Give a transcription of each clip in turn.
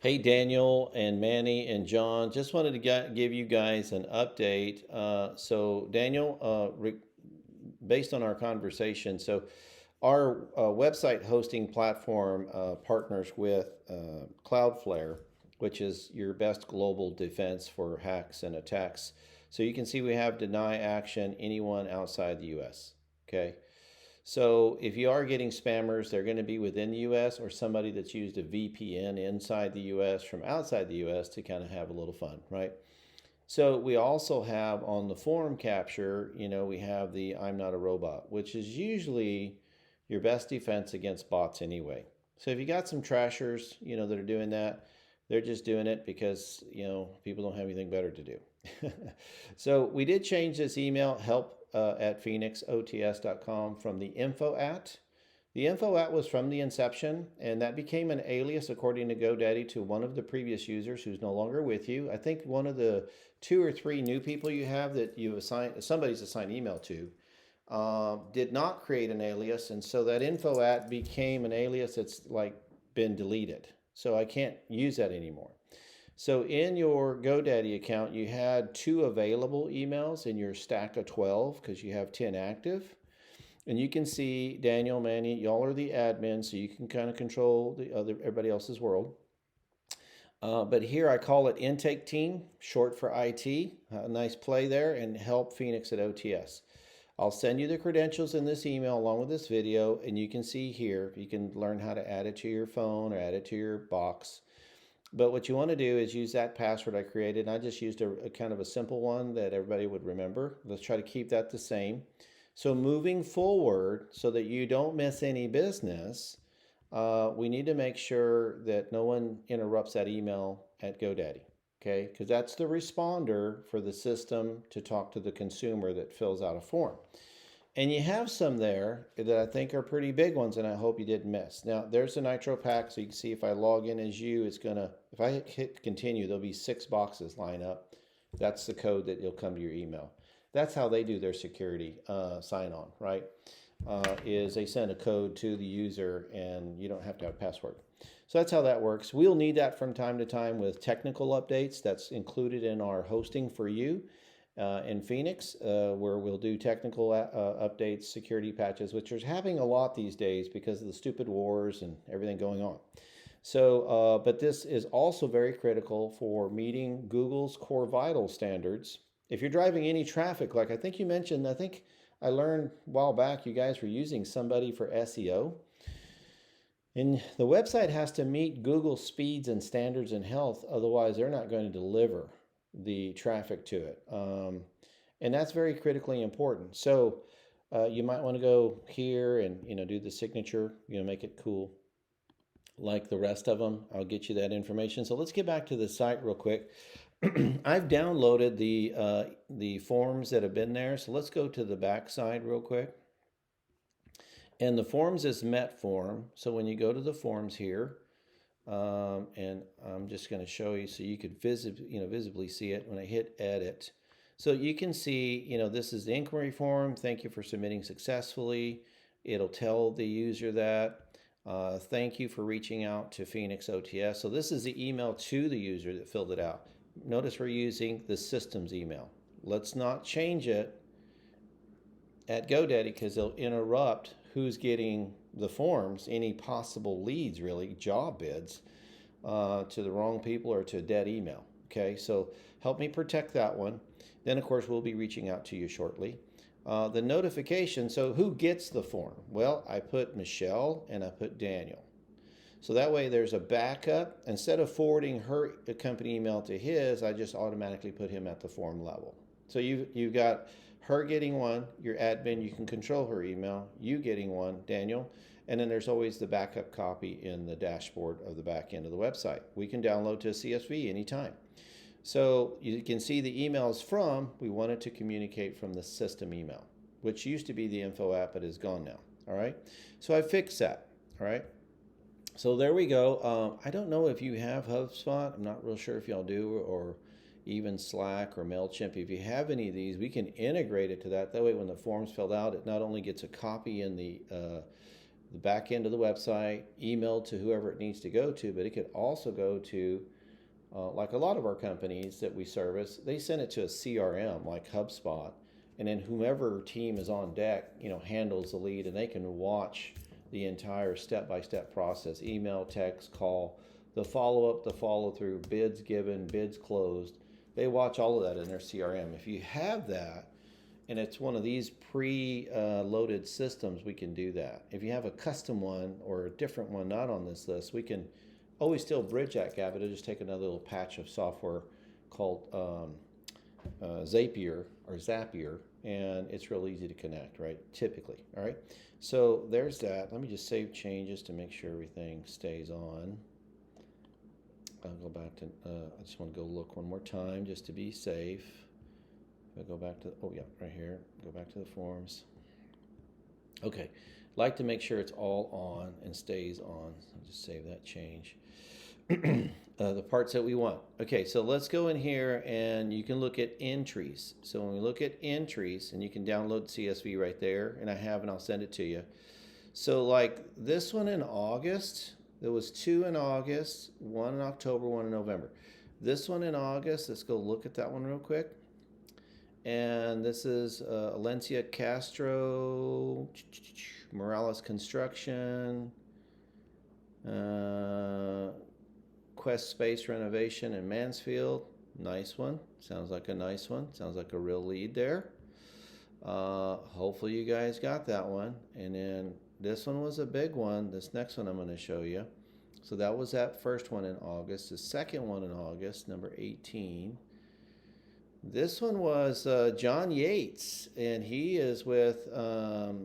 Hey, Daniel and Manny and John. Just wanted to give you guys an update. Daniel, based on our conversation, our website hosting platform partners with Cloudflare, which is your best global defense for hacks and attacks. So you can see we have deny action anyone outside the US. Okay. So if you are getting spammers, they're going to be within the US or somebody that's used a VPN inside the US from outside the US to kind of have a little fun, right? So we also have on the form capture, we have the I'm not a robot, which is usually your best defense against bots anyway. So if you got some trashers, that are doing that, they're just doing it because, people don't have anything better to do. So we did change this email help at phoenixots.com from the info at. The info at was from the inception, and that became an alias, according to GoDaddy, to one of the previous users who's no longer with you. I think one of the two or three new people you have that you assign somebody's assigned email to did not create an alias, and so that info at became an alias that's like been deleted. So I can't use that anymore. So in your GoDaddy account, you had two available emails in your stack of 12 because you have 10 active. And you can see Daniel, Manny, y'all are the admin, so you can kind of control everybody else's world. But here I call it intake team, short for IT. A nice play there, and help Phoenix at OTS. I'll send you the credentials in this email along with this video, and you can see here, you can learn how to add it to your phone or add it to your box. But what you want to do is use that password I created. And I just used a kind of a simple one that everybody would remember. Let's try to keep that the same. So moving forward, so that you don't miss any business, we need to make sure that no one interrupts that email at GoDaddy, okay? Because that's the responder for the system to talk to the consumer that fills out a form. And you have some there that I think are pretty big ones, and I hope you didn't miss. Now, there's the Nitro Pack, so you can see if I log in as you, it's gonna, if I hit continue, there'll be 6 boxes line up. That's the code that will come to your email. That's how they do their security sign on, right? Is they send a code to the user and you don't have to have a password. So that's how that works. We'll need that from time to time with technical updates. That's included in our hosting for you in Phoenix, where we'll do technical updates, security patches, which is happening a lot these days because of the stupid wars and everything going on. So, but this is also very critical for meeting Google's Core Vital standards. If you're driving any traffic, like I think you mentioned, I think I learned a while back you guys were using somebody for SEO. And the website has to meet Google speeds and standards and health, otherwise they're not going to deliver the traffic to it. And that's very critically important. So you might want to go here and do the signature, make it cool like the rest of them. I'll get you that information. So let's get back to the site real quick. I've downloaded the forms that have been there. So let's go to the back side real quick. And the forms is met form. So when you go to the forms here, and I'm just going to show you so you could visibly see it when I hit edit. So you can see, this is the inquiry form. Thank you for submitting successfully. It'll tell the user that. Thank you for reaching out to Phoenix OTS. So this is the email to the user that filled it out. Notice we're using the system's email. Let's not change it at GoDaddy because they'll interrupt who's getting the forms, any possible leads, really, job bids, to the wrong people or to a dead email. Okay, so help me protect that one. Then, of course, we'll be reaching out to you shortly. The notification, so who gets the form? Well, I put Michelle and I put Daniel. So that way there's a backup. Instead of forwarding her company email to his, I just automatically put him at the form level. So you've got her getting one, your admin, you can control her email, you getting one, Daniel, and then there's always the backup copy in the dashboard of the back end of the website. We can download to a CSV anytime. So you can see the emails from, we wanted to communicate from the system email, which used to be the info app, but is gone now. All right. So I fixed that. All right. So there we go. I don't know if you have HubSpot. I'm not real sure if y'all do, or even Slack or MailChimp. If you have any of these, we can integrate it to that. That way when the form's filled out, it not only gets a copy in the the back end of the website, emailed to whoever it needs to go to, but it could also go to, like a lot of our companies that we service, they send it to a CRM like HubSpot, and then whomever team is on deck, handles the lead, and they can watch the entire step-by-step process: email, text, call, the follow-up, the follow-through, bids given, bids closed. They watch all of that in their CRM. If you have that, and it's one of these pre-loaded systems, we can do that. If you have a custom one or a different one not on this list, we can always still bridge that gap. It'll just take another little patch of software called Zapier or Zapier, and it's real easy to connect, right? Typically, all right? So there's that. Let me just save changes to make sure everything stays on. I'll go back to, I just want to go look one more time just to be safe. I'll go back to, oh yeah, right here. Go back to the forms. Okay, like to make sure it's all on and stays on. I'll just save that change. The parts that we want. Okay, so let's go in here and you can look at entries. So when we look at entries, and you can download CSV right there, and I have, and I'll send it to you. So like this one in August, there was 2 in August, 1 in October, 1 in November. This one in August, let's go look at that one real quick. And this is Alencia Castro, Morales Construction, Quest Space Renovation in Mansfield. Nice one. Sounds like a nice one. Sounds like a real lead there. Hopefully you guys got that one. And then this one was a big one. This next one I'm going to show you. So that was that first one in August. The second one in August, number 18. This one was John Yates, and he is with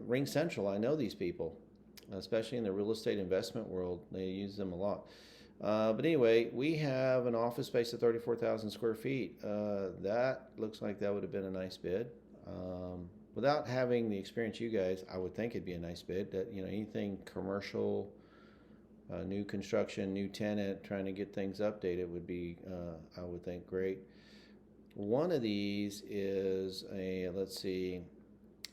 Ring Central. I know these people, especially in the real estate investment world. They use them a lot. But anyway, we have an office space of 34,000 square feet. That looks like that would have been a nice bid. Without having the experience you guys, I would think it'd be a nice bid. That, anything commercial, new construction, new tenant, trying to get things updated would be, I would think, great. One of these is let's see,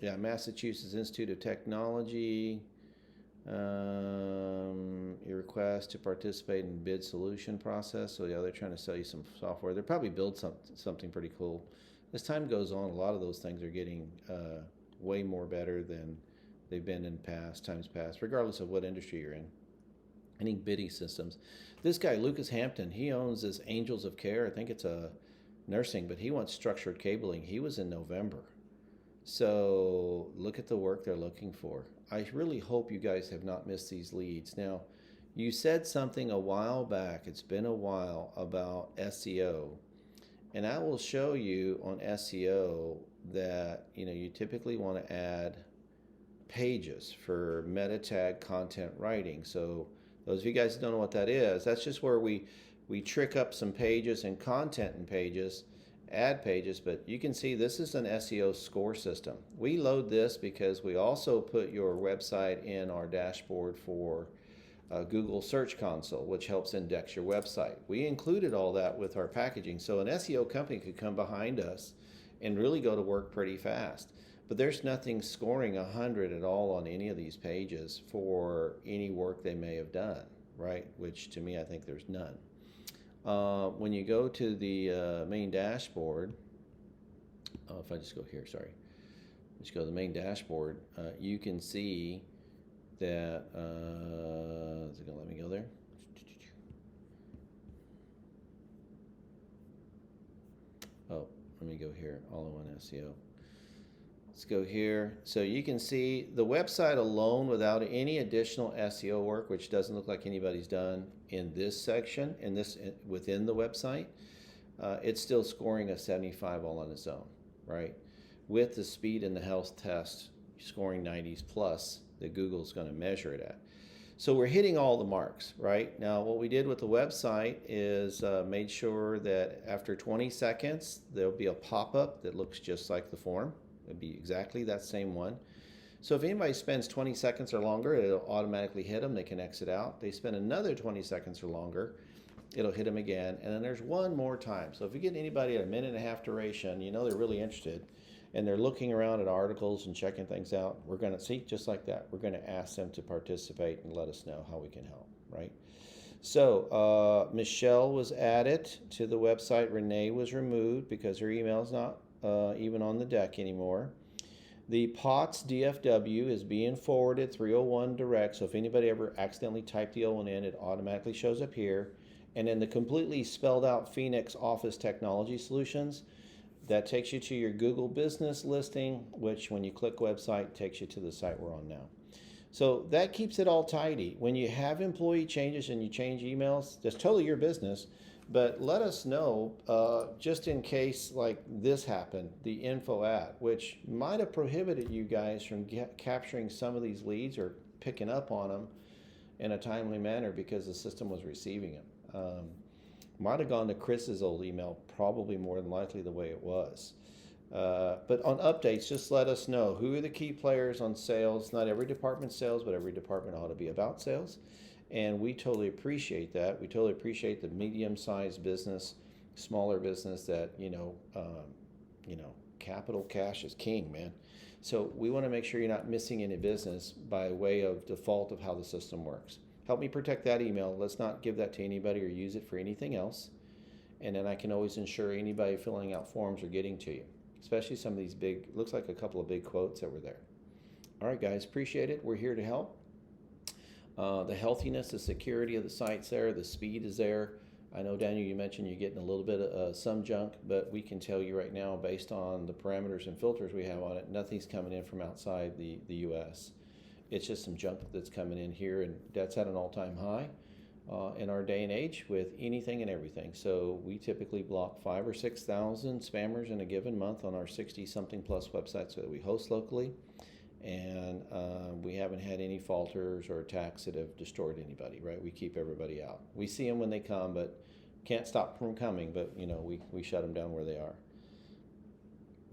Massachusetts Institute of Technology. Your request to participate in bid solution process. So they're trying to sell you some software. They'll probably build something pretty cool. As time goes on, a lot of those things are getting way more better than they've been in times past, regardless of what industry you're in. Any bidding systems. This guy, Lucas Hampton, he owns this Angels of Care. I think it's a nursing, but he wants structured cabling. He was in November. So look at the work they're looking for. I really hope you guys have not missed these leads. Now, you said something a while back, it's been a while, about SEO. And I will show you on SEO that you typically want to add pages for meta tag content writing. So those of you guys who don't know what that is, that's just where we trick up some pages and content in pages, add pages, but you can see this is an SEO score system. We load this because we also put your website in our dashboard for Google Search Console, which helps index your website. We included all that with our packaging, so an SEO company could come behind us and really go to work pretty fast. But there's nothing scoring 100 at all on any of these pages for any work they may have done, right? Which to me, I think there's none. When you go to the main dashboard, if I just go here, sorry, just go to the main dashboard, you can see that, is it going to let me go there? Oh, let me go here, all-in-one SEO. Let's go here. So you can see the website alone without any additional SEO work, which doesn't look like anybody's done in this section, within the website, it's still scoring a 75 all on its own, right? With the speed and the health test scoring 90s plus that Google's going to measure it at. So we're hitting all the marks, right? Now what we did with the website is made sure that after 20 seconds, there'll be a pop-up that looks just like the form. It'll be exactly that same one. So if anybody spends 20 seconds or longer, it'll automatically hit them. They can exit out. They spend another 20 seconds or longer, it'll hit them again. And then there's one more time. So if you get anybody at a minute and a half duration, they're really interested. and they're looking around at articles and checking things out, we're going to see, just like that, we're going to ask them to participate and let us know how we can help, right? So Michelle was added to the website. Renee was removed because her email is not even on the deck anymore. The POTS DFW is being forwarded 301 direct, so if anybody ever accidentally typed the O in, it automatically shows up here. And then the completely spelled out Phoenix Office Technology Solutions, that takes you to your Google business listing, which when you click website takes you to the site we're on now. So that keeps it all tidy. When you have employee changes and you change emails, that's totally your business. But let us know, just in case like this happened, the info at, which might have prohibited you guys from capturing some of these leads or picking up on them in a timely manner because the system was receiving them. Might have gone to Chris's old email, probably more than likely the way it was. But on updates, just let us know who are the key players on sales. Not every department sales, but every department ought to be about sales. And we totally appreciate that. We totally appreciate the medium-sized business, smaller business that, capital cash is king, man. So we want to make sure you're not missing any business by way of default of how the system works. Help me protect that email. Let's not give that to anybody or use it for anything else. And then I can always ensure anybody filling out forms are getting to you, especially some of these big, looks like a couple of big quotes that were there. All right, guys, appreciate it. We're here to help. The healthiness, the security of the site's there, the speed is there. I know, Daniel, you mentioned you're getting a little bit of some junk, but we can tell you right now, based on the parameters and filters we have on it, nothing's coming in from outside the U.S. It's just some junk that's coming in here, and that's at an all-time high in our day and age with anything and everything. So we typically block 5,000 or 6,000 spammers in a given month on our 60-something plus websites that we host locally. And we haven't had any falters or attacks that have destroyed anybody, right? We keep everybody out. We see them when they come, but can't stop them from coming, but we shut them down where they are.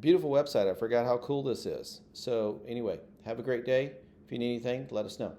Beautiful website. I forgot how cool this is. So anyway, have a great day. If you need anything, let us know.